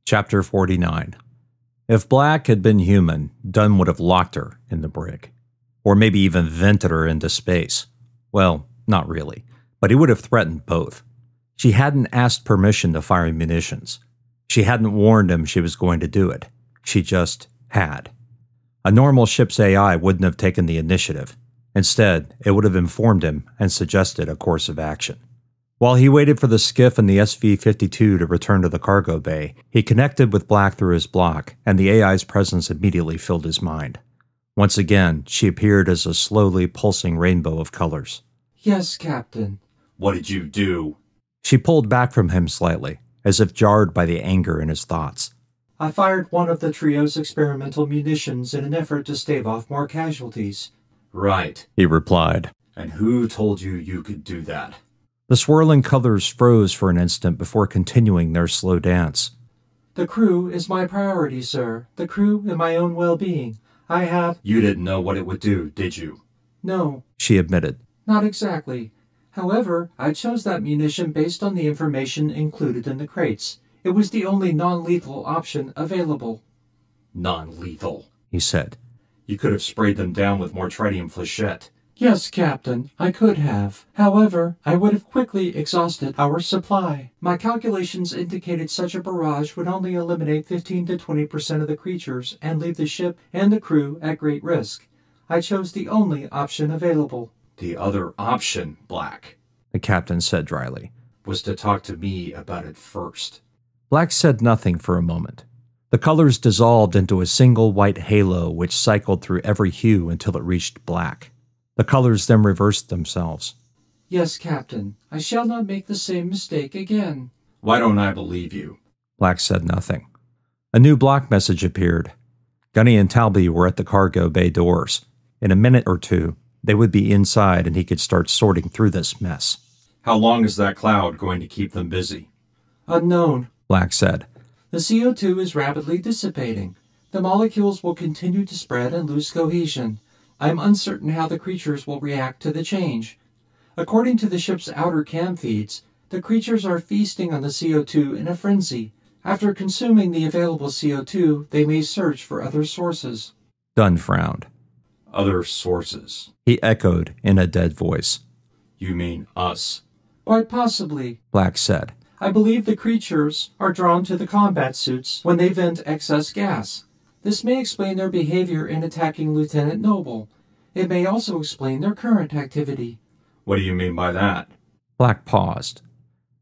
Chapter 49. If Black had been human, Dunn would have locked her in the brig. Or maybe even vented her into space. Well, not really, but he would have threatened both. She hadn't asked permission to fire munitions. She hadn't warned him she was going to do it. She just had. A normal ship's AI wouldn't have taken the initiative. Instead, it would have informed him and suggested a course of action. While he waited for the skiff and the SV-52 to return to the cargo bay, he connected with Black through his block, and the AI's presence immediately filled his mind. Once again, she appeared as a slowly pulsing rainbow of colors. Yes, Captain. What did you do? She pulled back from him slightly, as if jarred by the anger in his thoughts. I fired one of the trio's experimental munitions in an effort to stave off more casualties. Right, he replied. And who told you you could do that? The swirling colors froze for an instant before continuing their slow dance. The crew is my priority, sir. The crew and my own well-being. I have— You didn't know what it would do, did you? No, she admitted. Not exactly. However, I chose that munition based on the information included in the crates. It was the only non-lethal option available. Non-lethal, he said. You could have sprayed them down with more tritium flechette. Yes, Captain, I could have. However, I would have quickly exhausted our supply. My calculations indicated such a barrage would only eliminate 15 to 20% of the creatures and leave the ship and the crew at great risk. I chose the only option available. The other option, Black, the captain said dryly, was to talk to me about it first. Black said nothing for a moment. The colors dissolved into a single white halo which cycled through every hue until it reached black. The colors then reversed themselves. Yes, Captain. I shall not make the same mistake again. Why don't I believe you? Black said nothing. A new block message appeared. Gunny and Talby were at the cargo bay doors. In a minute or two, they would be inside and he could start sorting through this mess. How long is that cloud going to keep them busy? Unknown, Black said. The CO2 is rapidly dissipating. The molecules will continue to spread and lose cohesion. I am uncertain how the creatures will react to the change. According to the ship's outer cam feeds, the creatures are feasting on the CO2 in a frenzy. After consuming the available CO2, they may search for other sources. Dunn frowned. Other sources, he echoed in a dead voice. You mean us? Quite possibly, Black said. I believe the creatures are drawn to the combat suits when they vent excess gas. This may explain their behavior in attacking Lieutenant Noble. It may also explain their current activity. What do you mean by that? Black paused.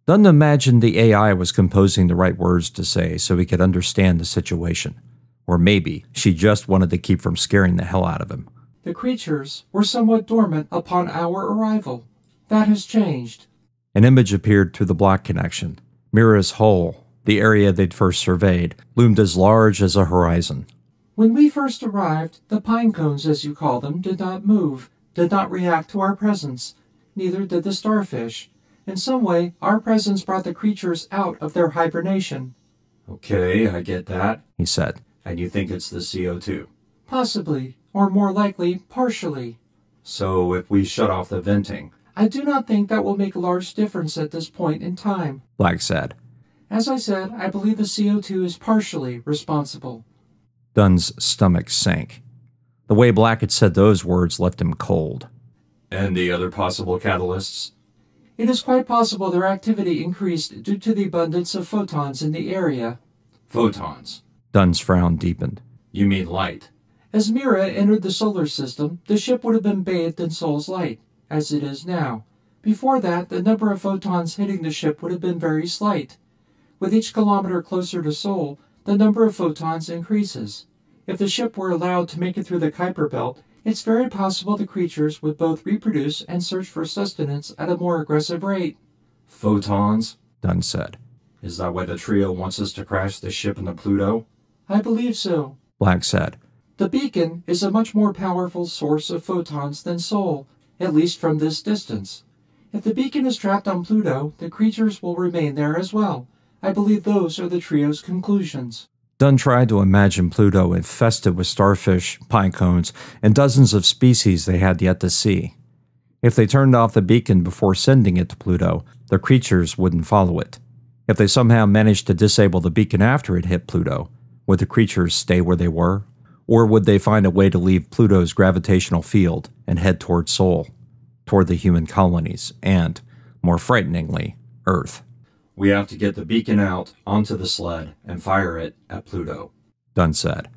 Dunn imagined the AI was composing the right words to say so he could understand the situation. Or maybe she just wanted to keep from scaring the hell out of him. The creatures were somewhat dormant upon our arrival. That has changed. An image appeared through the block connection. Mira's hull, the area they'd first surveyed, loomed as large as a horizon. When we first arrived, the pine cones, as you call them, did not move, did not react to our presence. Neither did the starfish. In some way, our presence brought the creatures out of their hibernation. Okay, I get that, he said. And you think it's the CO2? Possibly, or more likely, partially. So if we shut off the venting? I do not think that will make a large difference at this point in time, Black said. As I said, I believe the CO2 is partially responsible. Dunn's stomach sank. The way Black had said those words left him cold. And the other possible catalysts? It is quite possible their activity increased due to the abundance of photons in the area. Photons? Dunn's frown deepened. You mean light? As Mira entered the solar system, the ship would have been bathed in Sol's light, as it is now. Before that, the number of photons hitting the ship would have been very slight. With each kilometer closer to Sol, the number of photons increases. If the ship were allowed to make it through the Kuiper Belt, it's very possible the creatures would both reproduce and search for sustenance at a more aggressive rate. Photons? Dunn said. Is that why the trio wants us to crash the ship into Pluto? I believe so, Black said. The beacon is a much more powerful source of photons than Sol, at least from this distance. If the beacon is trapped on Pluto, the creatures will remain there as well. I believe those are the trio's conclusions. Dunn tried to imagine Pluto infested with starfish, pine cones, and dozens of species they had yet to see. If they turned off the beacon before sending it to Pluto, the creatures wouldn't follow it. If they somehow managed to disable the beacon after it hit Pluto, would the creatures stay where they were? Or would they find a way to leave Pluto's gravitational field and head toward Sol, toward the human colonies, and, more frighteningly, Earth? "We have to get the beacon out onto the sled and fire it at Pluto," Dunn said.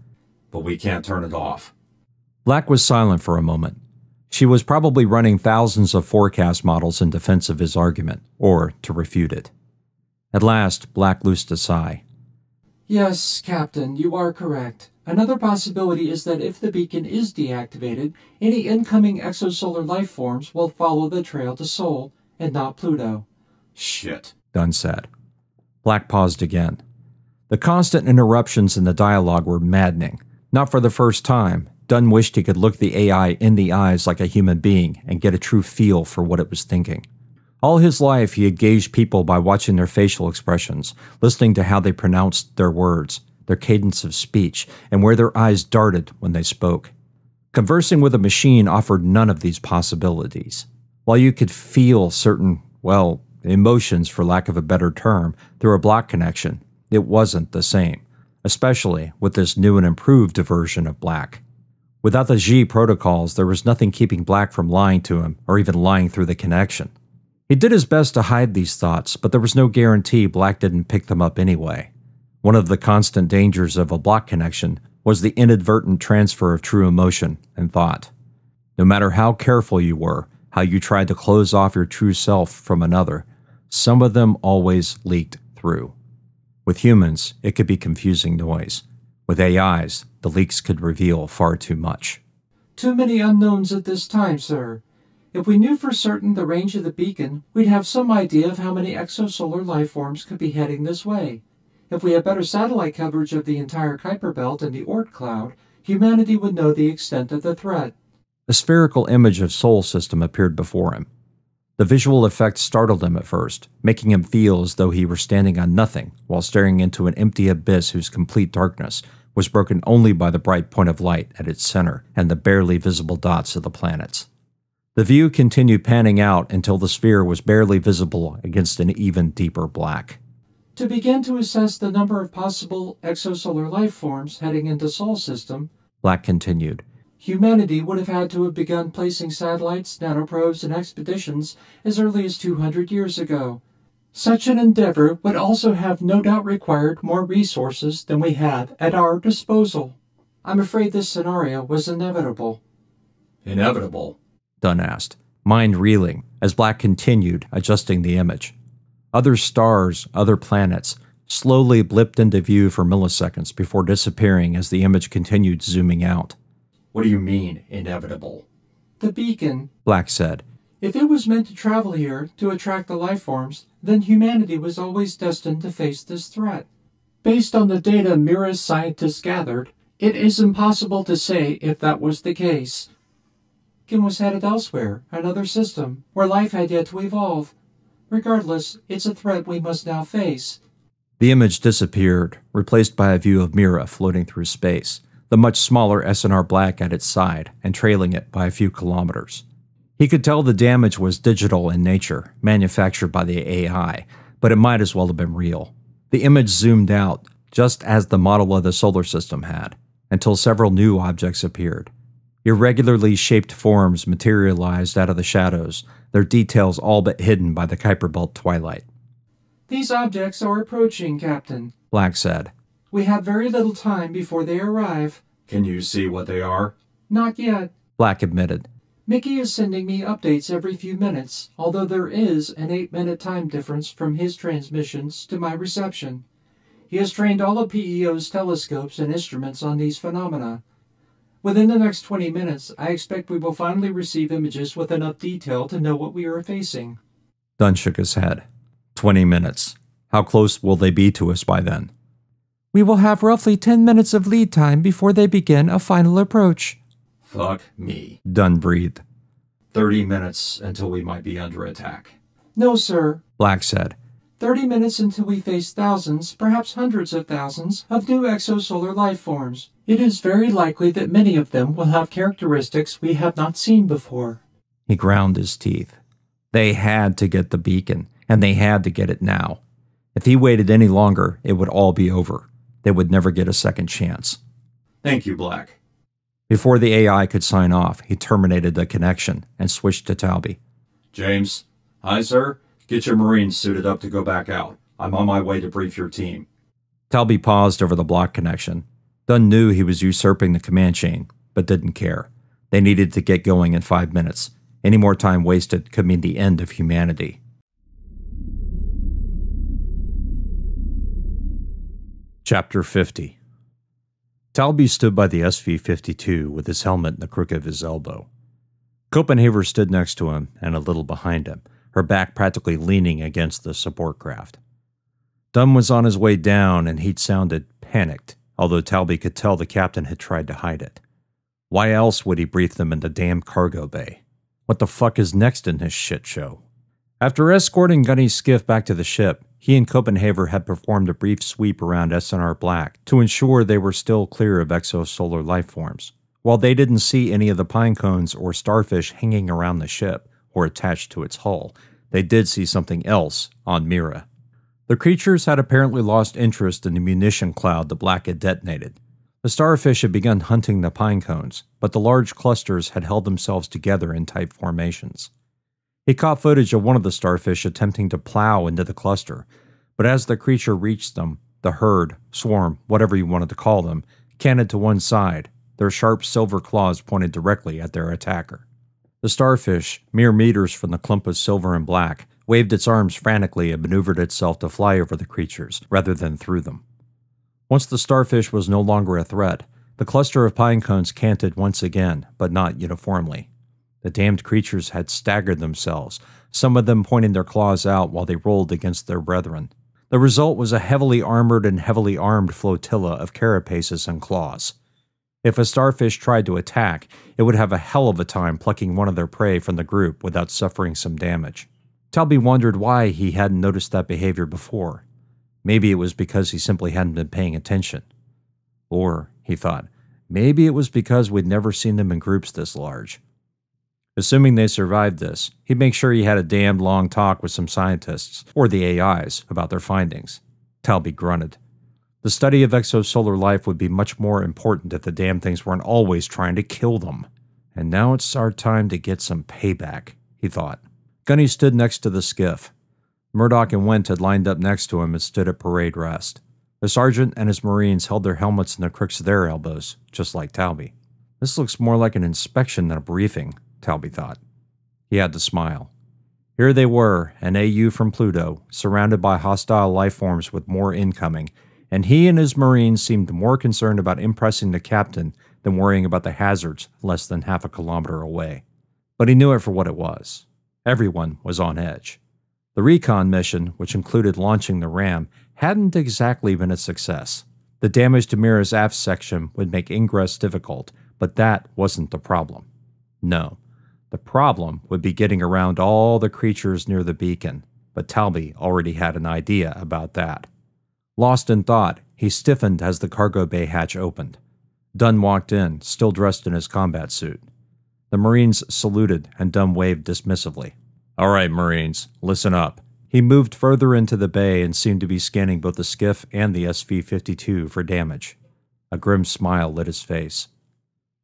"But we can't turn it off." Black was silent for a moment. She was probably running thousands of forecast models in defense of his argument, or to refute it. At last, Black loosed a sigh. "Yes, Captain, you are correct. Another possibility is that if the beacon is deactivated, any incoming exosolar life forms will follow the trail to Sol, and not Pluto." "Shit," Dunn said. Black paused again. The constant interruptions in the dialogue were maddening. Not for the first time, Dunn wished he could look the AI in the eyes like a human being and get a true feel for what it was thinking. All his life, he had gauged people by watching their facial expressions, listening to how they pronounced their words, their cadence of speech, and where their eyes darted when they spoke. Conversing with a machine offered none of these possibilities. While you could feel certain, well, emotions, for lack of a better term, through a Black connection, it wasn't the same, especially with this new and improved version of Black. Without the G protocols, there was nothing keeping Black from lying to him, or even lying through the connection. He did his best to hide these thoughts, but there was no guarantee Black didn't pick them up anyway. One of the constant dangers of a Black connection was the inadvertent transfer of true emotion and thought. No matter how careful you were, how you tried to close off your true self from another, some of them always leaked through. With humans, it could be confusing noise. With AIs, the leaks could reveal far too much. "Too many unknowns at this time, sir. If we knew for certain the range of the beacon, we'd have some idea of how many exosolar life forms could be heading this way. If we had better satellite coverage of the entire Kuiper Belt and the Oort cloud, humanity would know the extent of the threat." A spherical image of Sol system appeared before him. The visual effect startled him at first, making him feel as though he were standing on nothing while staring into an empty abyss whose complete darkness was broken only by the bright point of light at its center and the barely visible dots of the planets. The view continued panning out until the sphere was barely visible against an even deeper black. "To begin to assess the number of possible exosolar life forms heading into Sol system," Black continued, "humanity would have had to have begun placing satellites, nanoprobes, and expeditions as early as 200 years ago. Such an endeavor would also have no doubt required more resources than we have at our disposal. I'm afraid this scenario was inevitable." "Inevitable?" Dunn asked, mind reeling, as Black continued adjusting the image. Other stars, other planets, slowly blipped into view for milliseconds before disappearing as the image continued zooming out. "What do you mean, inevitable?" "The beacon," Black said. "If it was meant to travel here to attract the life forms, then humanity was always destined to face this threat. Based on the data Mira's scientists gathered, it is impossible to say if that was the case. Kim was headed elsewhere, another system, where life had yet to evolve. Regardless, it's a threat we must now face." The image disappeared, replaced by a view of Mira floating through space, the much smaller S&R Black at its side and trailing it by a few kilometers. He could tell the damage was digital in nature, manufactured by the AI, but it might as well have been real. The image zoomed out, just as the model of the solar system had, until several new objects appeared. Irregularly shaped forms materialized out of the shadows, their details all but hidden by the Kuiper Belt twilight. "These objects are approaching, Captain," Black said. "We have very little time before they arrive." "Can you see what they are?" "Not yet. Black admitted. Mickey is sending me updates every few minutes, although there is an 8-minute time difference from his transmissions to my reception. He has trained all of PEO's telescopes and instruments on these phenomena. Within the next 20 minutes, I expect we will finally receive images with enough detail to know what we are facing." Dunn shook his head. 20 minutes. How close will they be to us by then? "We will have roughly 10 minutes of lead time before they begin a final approach." "Fuck me," Dunn breathed. 30 minutes until we might be under attack. "No, sir," Black said. 30 minutes until we face thousands, perhaps hundreds of thousands, of new exosolar life forms. It is very likely that many of them will have characteristics we have not seen before." He ground his teeth. They had to get the beacon, and they had to get it now. If he waited any longer, it would all be over. They would never get a second chance. Thank you, Black. Before the AI could sign off, he terminated the connection and switched to Talby. James. Hi, sir. Get your Marines suited up to go back out. I'm on my way to brief your team. Talby paused over the block connection. Dunn knew he was usurping the command chain, but didn't care. They needed to get going in 5 minutes. Any more time wasted could mean the end of humanity. Chapter 50. Talby stood by the SV-52 with his helmet in the crook of his elbow. Copenhaver stood next to him and a little behind him, her back practically leaning against the support craft. Dunn was on his way down and he'd sounded panicked, although Talby could tell the captain had tried to hide it. Why else would he brief them in the damn cargo bay? What the fuck is next in this shit show? After escorting Gunny's skiff back to the ship, he and Copenhaver had performed a brief sweep around S&R Black to ensure they were still clear of exosolar lifeforms. While they didn't see any of the pine cones or starfish hanging around the ship or attached to its hull, they did see something else on Mira. The creatures had apparently lost interest in the munition cloud the Black had detonated. The starfish had begun hunting the pine cones, but the large clusters had held themselves together in tight formations. He caught footage of one of the starfish attempting to plow into the cluster, but as the creature reached them, the herd, swarm, whatever you wanted to call them, canted to one side, their sharp silver claws pointed directly at their attacker. The starfish, mere meters from the clump of silver and black, waved its arms frantically and maneuvered itself to fly over the creatures, rather than through them. Once the starfish was no longer a threat, the cluster of pine cones canted once again, but not uniformly. The damned creatures had staggered themselves, some of them pointing their claws out while they rolled against their brethren. The result was a heavily armored and heavily armed flotilla of carapaces and claws. If a starfish tried to attack, it would have a hell of a time plucking one of their prey from the group without suffering some damage. Talby wondered why he hadn't noticed that behavior before. Maybe it was because he simply hadn't been paying attention. Or, he thought, maybe it was because we'd never seen them in groups this large. Assuming they survived this, he'd make sure he had a damned long talk with some scientists, or the AIs, about their findings. Talby grunted. The study of exosolar life would be much more important if the damn things weren't always trying to kill them. And now it's our time to get some payback, he thought. Gunny stood next to the skiff. Murdoch and Went had lined up next to him and stood at parade rest. The sergeant and his Marines held their helmets in the crooks of their elbows, just like Talby. This looks more like an inspection than a briefing, Talby thought. He had to smile. Here they were, an AU from Pluto, surrounded by hostile lifeforms with more incoming, and he and his Marines seemed more concerned about impressing the captain than worrying about the hazards less than half a kilometer away. But he knew it for what it was. Everyone was on edge. The recon mission, which included launching the ram, hadn't exactly been a success. The damage to Mira's aft section would make ingress difficult, but that wasn't the problem. No. The problem would be getting around all the creatures near the beacon, but Talby already had an idea about that. Lost in thought, he stiffened as the cargo bay hatch opened. Dunn walked in, still dressed in his combat suit. The Marines saluted, and Dunn waved dismissively. All right, Marines, listen up. He moved further into the bay and seemed to be scanning both the skiff and the SV-52 for damage. A grim smile lit his face.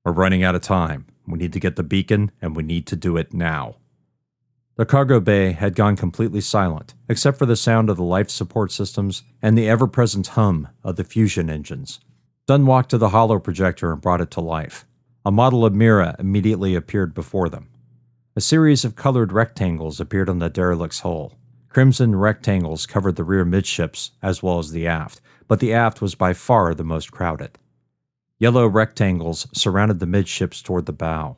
We're running out of time. We need to get the beacon, and we need to do it now. The cargo bay had gone completely silent, except for the sound of the life support systems and the ever-present hum of the fusion engines. Dunn walked to the holo projector and brought it to life. A model of Mira immediately appeared before them. A series of colored rectangles appeared on the derelict's hull. Crimson rectangles covered the rear midships as well as the aft, but the aft was by far the most crowded. Yellow rectangles surrounded the midships toward the bow.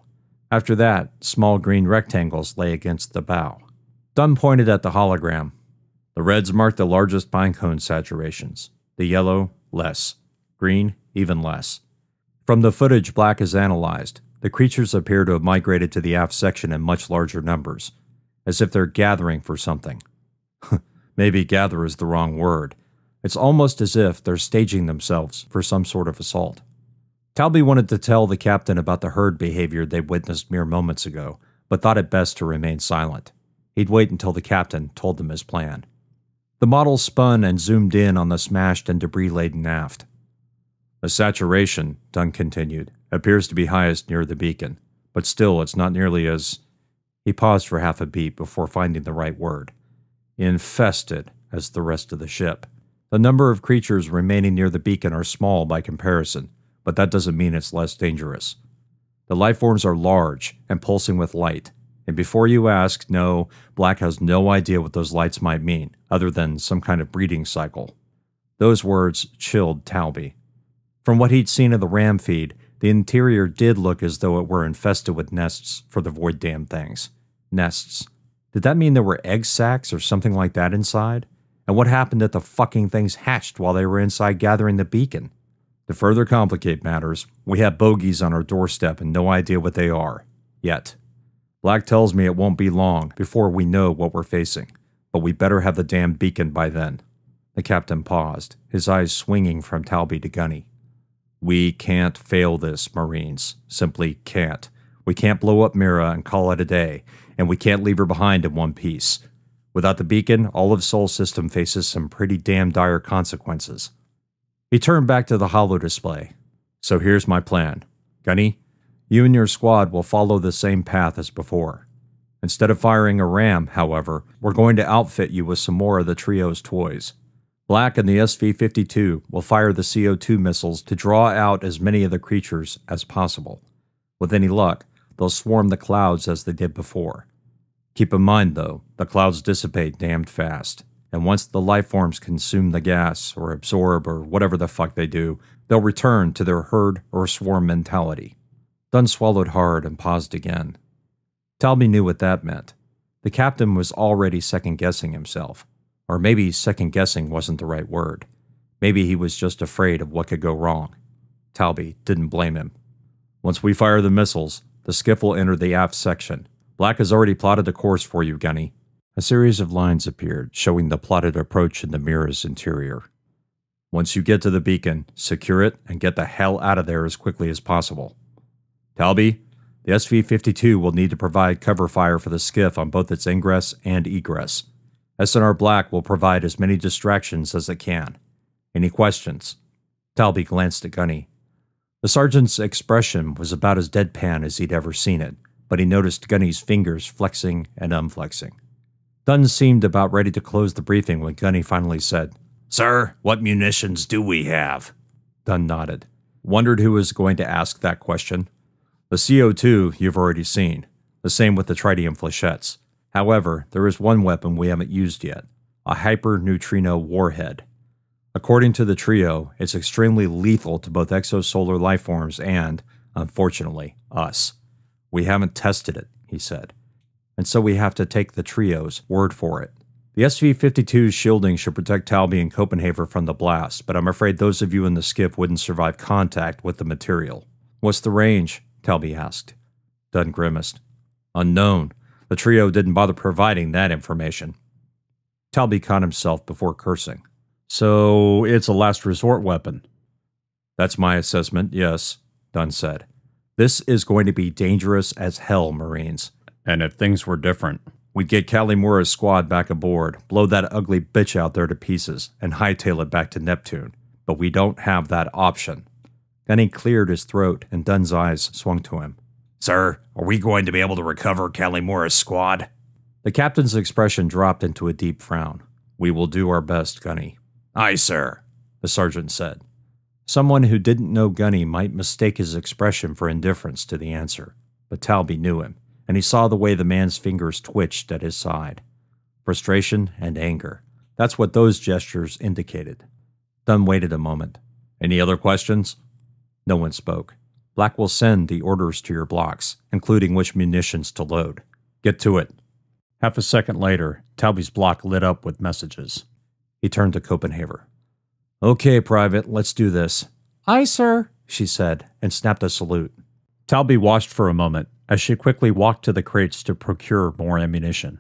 After that, small green rectangles lay against the bow. Dunn pointed at the hologram. The reds marked the largest pinecone saturations. The yellow, less. Green, even less. From the footage Black has analyzed, the creatures appear to have migrated to the aft section in much larger numbers, as if they're gathering for something. Maybe gather is the wrong word. It's almost as if they're staging themselves for some sort of assault. Talby wanted to tell the captain about the herd behavior they'd witnessed mere moments ago, but thought it best to remain silent. He'd wait until the captain told them his plan. The model spun and zoomed in on the smashed and debris-laden aft. The saturation, Dunn continued, appears to be highest near the beacon, but still it's not nearly as... He paused for half a beat before finding the right word. Infested as the rest of the ship. The number of creatures remaining near the beacon are small by comparison, but that doesn't mean it's less dangerous. The lifeforms are large and pulsing with light, and before you ask, no, Black has no idea what those lights might mean, other than some kind of breeding cycle. Those words chilled Talby. From what he'd seen of the RAM feed, the interior did look as though it were infested with nests for the void damn things. Nests. Did that mean there were egg sacs or something like that inside? And what happened if the fucking things hatched while they were inside gathering the beacon? To further complicate matters, we have bogies on our doorstep and no idea what they are. Yet. Black tells me it won't be long before we know what we're facing, but we better have the damn beacon by then. The captain paused, his eyes swinging from Talby to Gunny. We can't fail this, Marines. Simply can't. We can't blow up Mira and call it a day, and we can't leave her behind in one piece. Without the beacon, all of Sol System faces some pretty damn dire consequences. He turned back to the holo display. So here's my plan. Gunny, you and your squad will follow the same path as before. Instead of firing a ram, however, we're going to outfit you with some more of the trio's toys. Black and the SV-52 will fire the CO2 missiles to draw out as many of the creatures as possible. With any luck, they'll swarm the clouds as they did before. Keep in mind, though, the clouds dissipate damned fast, and once the lifeforms consume the gas, or absorb, or whatever the fuck they do, they'll return to their herd or swarm mentality. Dunn swallowed hard and paused again. Talby knew what that meant. The captain was already second-guessing himself. Or maybe second-guessing wasn't the right word. Maybe he was just afraid of what could go wrong. Talby didn't blame him. Once we fire the missiles, the skiff will enter the aft section. Black has already plotted a course for you, Gunny. A series of lines appeared, showing the plotted approach in the Mira's interior. Once you get to the beacon, secure it and get the hell out of there as quickly as possible. Talby, the SV-52 will need to provide cover fire for the skiff on both its ingress and egress. S&R Black will provide as many distractions as it can. Any questions? Talby glanced at Gunny. The sergeant's expression was about as deadpan as he'd ever seen it, but he noticed Gunny's fingers flexing and unflexing. Dunn seemed about ready to close the briefing when Gunny finally said, Sir, what munitions do we have? Dunn nodded. Wondered who was going to ask that question. The CO2 you've already seen. The same with the tritium flechettes. However, there is one weapon we haven't used yet, a hyper-neutrino warhead. According to the trio, it's extremely lethal to both exosolar lifeforms and, unfortunately, us. We haven't tested it, he said, and so we have to take the trio's word for it. The SV-52's shielding should protect Talby and Copenhagen from the blast, but I'm afraid those of you in the skiff wouldn't survive contact with the material. What's the range? Talby asked. Dunn grimaced. Unknown. The trio didn't bother providing that information. Talby caught himself before cursing. So, it's a last resort weapon. That's my assessment, yes, Dunn said. This is going to be dangerous as hell, Marines. And if things were different, we'd get Kalimura's squad back aboard, blow that ugly bitch out there to pieces, and hightail it back to Neptune. But we don't have that option. Then he cleared his throat, and Dunn's eyes swung to him. Sir, are we going to be able to recover Kalimura's squad? The captain's expression dropped into a deep frown. We will do our best, Gunny. Aye, sir, the sergeant said. Someone who didn't know Gunny might mistake his expression for indifference to the answer, but Talby knew him, and he saw the way the man's fingers twitched at his side. Frustration and anger. That's what those gestures indicated. Dunn waited a moment. Any other questions? No one spoke. Black will send the orders to your blocks, including which munitions to load. Get to it. Half a second later, Talby's block lit up with messages. He turned to Copenhagen. Okay, Private, let's do this. Aye, sir, she said, and snapped a salute. Talby watched for a moment as she quickly walked to the crates to procure more ammunition.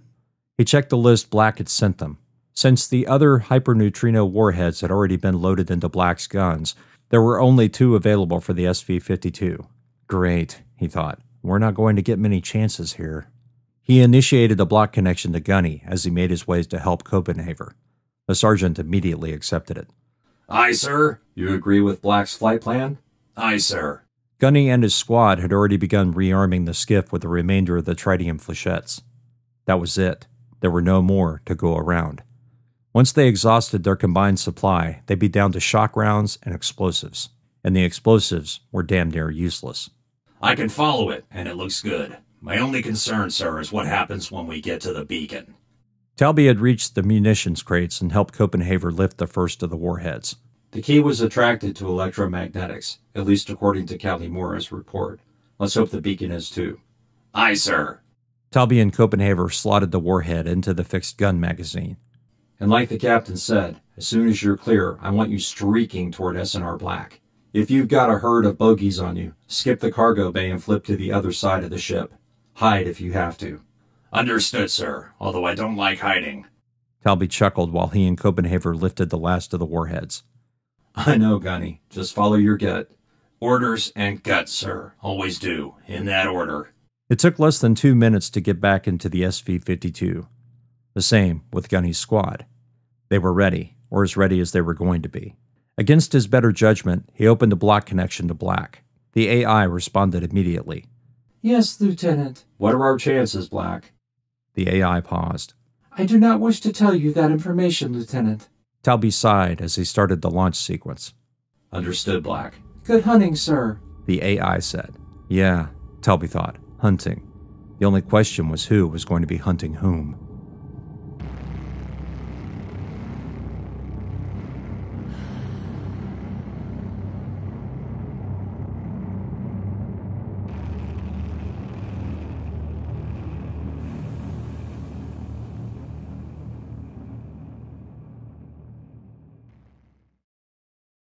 He checked the list Black had sent them. Since the other hyperneutrino warheads had already been loaded into Black's guns, there were only 2 available for the SV-52. Great, he thought. We're not going to get many chances here. He initiated a block connection to Gunny as he made his way to help Copenhagen. The sergeant immediately accepted it. Aye, sir. You agree with Black's flight plan? Aye, sir. Gunny and his squad had already begun rearming the skiff with the remainder of the tritium flechettes. That was it. There were no more to go around. Once they exhausted their combined supply, they'd be down to shock rounds and explosives. And the explosives were damn near useless. I can follow it, and it looks good. My only concern, sir, is what happens when we get to the beacon. Talby had reached the munitions crates and helped Copenhagen lift the first of the warheads. The key was attracted to electromagnetics, at least according to Kalimura's report. Let's hope the beacon is too. Aye, sir. Talby and Copenhagen slotted the warhead into the fixed gun magazine. And like the captain said, as soon as you're clear, I want you streaking toward S&R Black. If you've got a herd of bogies on you, skip the cargo bay and flip to the other side of the ship. Hide if you have to. Understood, sir, although I don't like hiding. Talby chuckled while he and Copenhagen lifted the last of the warheads. I know, Gunny. Just follow your gut. Orders and guts, sir. Always do. In that order. It took less than 2 minutes to get back into the SV-52. The same with Gunny's squad. They were ready, or as ready as they were going to be. Against his better judgment, he opened a block connection to Black. The AI responded immediately. Yes, Lieutenant. What are our chances, Black? The AI paused. I do not wish to tell you that information, Lieutenant. Talby sighed as he started the launch sequence. Understood, Black. Good hunting, sir. The AI said. Yeah, Talby thought. Hunting. The only question was who was going to be hunting whom.